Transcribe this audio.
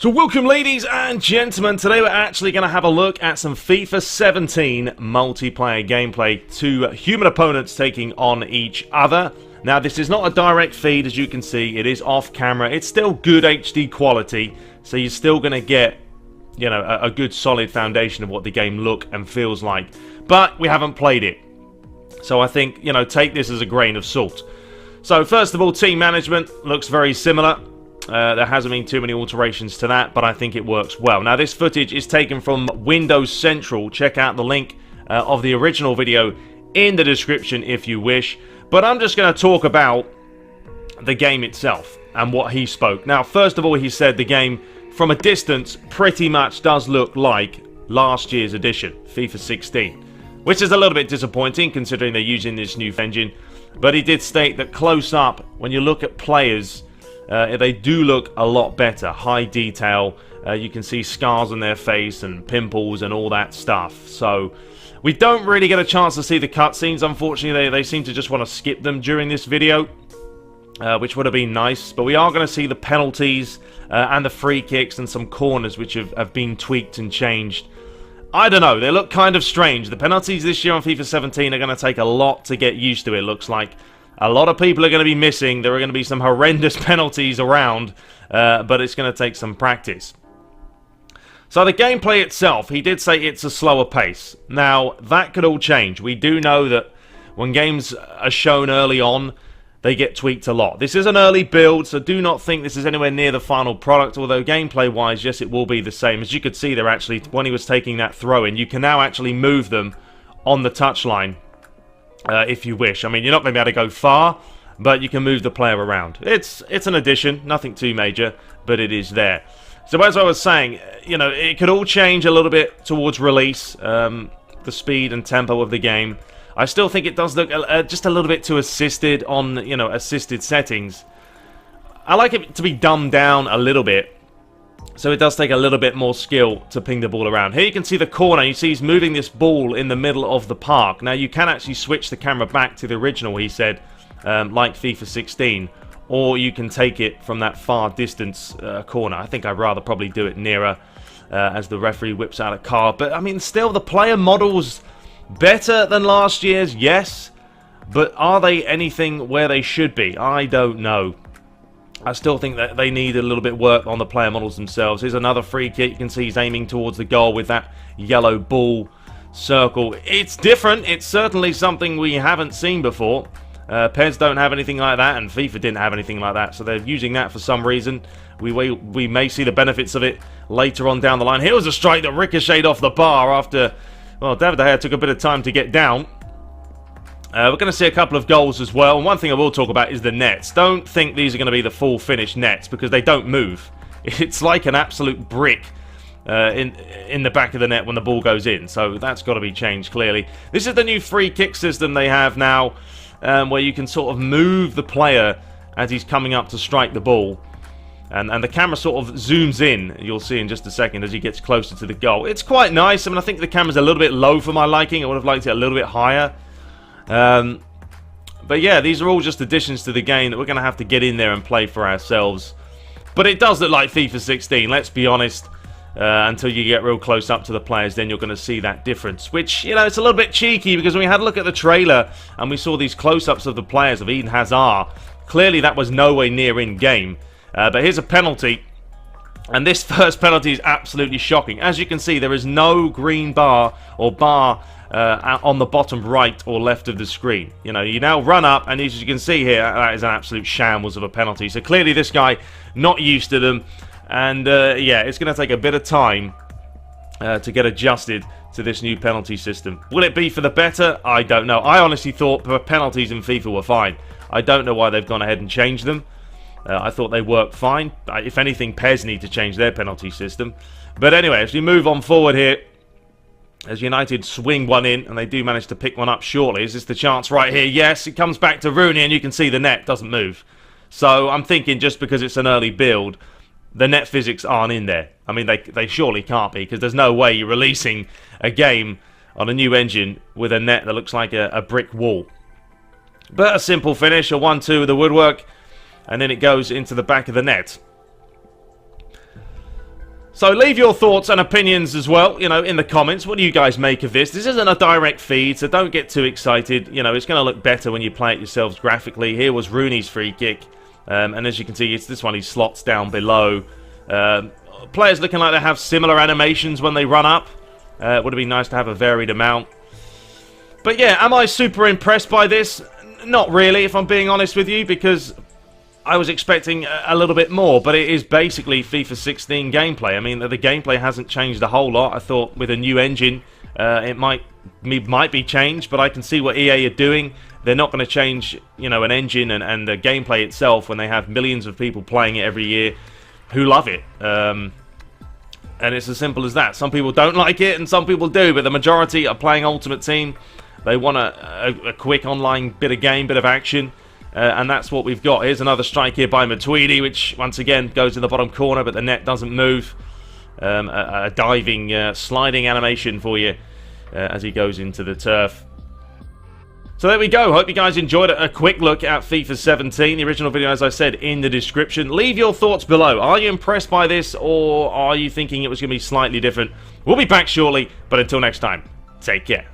So welcome ladies and gentlemen, today we're actually going to have a look at some FIFA 17 multiplayer gameplay, two human opponents taking on each other. Now this is not a direct feed, as you can see, it is off camera, it's still good HD quality, so you're still going to get, you know, a good solid foundation of what the game look and feels like. But we haven't played it, so I think, you know, take this as a grain of salt. So first of all, team management looks very similar. There hasn't been too many alterations to that, but I think it works well. Now, this footage is taken from Windows Central. Check out the link of the original video in the description if you wish. But I'm just going to talk about the game itself and what he spoke. Now, first of all, he said the game, from a distance, pretty much does look like last year's edition, FIFA 16. Which is a little bit disappointing, considering they're using this new engine. But he did state that close up, when you look at players, they do look a lot better. High detail, you can see scars on their face and pimples and all that stuff. So we don't really get a chance to see the cutscenes. Unfortunately, they seem to just want to skip them during this video, which would have been nice. But we are going to see the penalties and the free kicks and some corners which have been tweaked and changed. I don't know, they look kind of strange. The penalties this year on FIFA 17 are going to take a lot to get used to, it looks like. A lot of people are going to be missing. There are going to be some horrendous penalties around, but it's going to take some practice. So the gameplay itself, he did say it's a slower pace. Now, that could all change. We do know that when games are shown early on, they get tweaked a lot. This is an early build, so do not think this is anywhere near the final product, although gameplay-wise, yes, it will be the same. As you could see there, actually, when he was taking that throw-in, you can now actually move them on the touchline. If you wish. I mean, you're not going to be able to go far, but you can move the player around. It's an addition, nothing too major, but it is there. So as I was saying, you know, it could all change a little bit towards release, the speed and tempo of the game. I still think it does look just a little bit too assisted on, you know, assisted settings. I like it to be dumbed down a little bit, so it does take a little bit more skill to ping the ball around. Here you can see the corner. You see he's moving this ball in the middle of the park. Now you can actually switch the camera back to the original, he said, like FIFA 16. Or you can take it from that far distance corner. I think I'd rather probably do it nearer as the referee whips out a card. But I mean, still, the player models better than last year's, yes. But are they anything where they should be? I don't know. I still think that they need a little bit of work on the player models themselves. Here's another free kick. You can see he's aiming towards the goal with that yellow ball circle. It's different. It's certainly something we haven't seen before. PES don't have anything like that, and FIFA didn't have anything like that. So they're using that for some reason. We may see the benefits of it later on down the line. Here was a strike that ricocheted off the bar after, well, David De Gea took a bit of time to get down. We're going to see a couple of goals as well. And one thing I will talk about is the nets. Don't think these are going to be the full finished nets, because they don't move. It's like an absolute brick in the back of the net when the ball goes in. So that's got to be changed, clearly. This is the new free kick system they have now, where you can sort of move the player as he's coming up to strike the ball. And the camera sort of zooms in, you'll see in just a second, as he gets closer to the goal. It's quite nice. I mean, I think the camera's a little bit low for my liking. I would have liked it a little bit higher. But yeah, these are all just additions to the game that we're going to have to get in there and play for ourselves. But it does look like FIFA 16, let's be honest. Until you get real close up to the players, then you're going to see that difference. Which, you know, it's a little bit cheeky, because when we had a look at the trailer and we saw these close-ups of the players of Eden Hazard, clearly that was nowhere near in-game. But here's a penalty. And this first penalty is absolutely shocking. As you can see, there is no green bar or bar on the bottom right or left of the screen. You know, you now run up, and as you can see here, that is an absolute shambles of a penalty. So clearly this guy not used to them, and yeah, it's going to take a bit of time to get adjusted to this new penalty system. Will it be for the better? I don't know. I honestly thought penalties in FIFA were fine. I don't know why they've gone ahead and changed them. I thought they worked fine. If anything, PES need to change their penalty system. But anyway, as we move on forward here, as United swing one in, and they do manage to pick one up shortly. Is this the chance right here? Yes, it comes back to Rooney, and you can see the net doesn't move. So I'm thinking, just because it's an early build, the net physics aren't in there. I mean, they surely can't be, because there's no way you're releasing a game on a new engine with a net that looks like a brick wall. But a simple finish, a 1-2 with the woodwork, and then it goes into the back of the net. So leave your thoughts and opinions as well, you know, in the comments. What do you guys make of this? This isn't a direct feed, so don't get too excited. You know, it's going to look better when you play it yourselves graphically. Here was Rooney's free kick. And as you can see, it's this one he slots down below. Players looking like they have similar animations when they run up. It would have been nice to have a varied amount. But yeah, am I super impressed by this? Not really, if I'm being honest with you, because I was expecting a little bit more, but it is basically FIFA 16 gameplay. I mean, the gameplay hasn't changed a whole lot. I thought with a new engine, it might be changed, but I can see what EA are doing. They're not going to change, you know, an engine and the gameplay itself when they have millions of people playing it every year who love it. And it's as simple as that. Some people don't like it and some people do, but the majority are playing Ultimate Team. They want a quick online bit of action. And that's what we've got. Here's another strike here by Matuidi, which once again goes in the bottom corner, but the net doesn't move. A diving, sliding animation for you as he goes into the turf. So there we go. Hope you guys enjoyed a quick look at FIFA 17. The original video, as I said, in the description. Leave your thoughts below. Are you impressed by this, or are you thinking it was going to be slightly different? We'll be back shortly, but until next time, take care.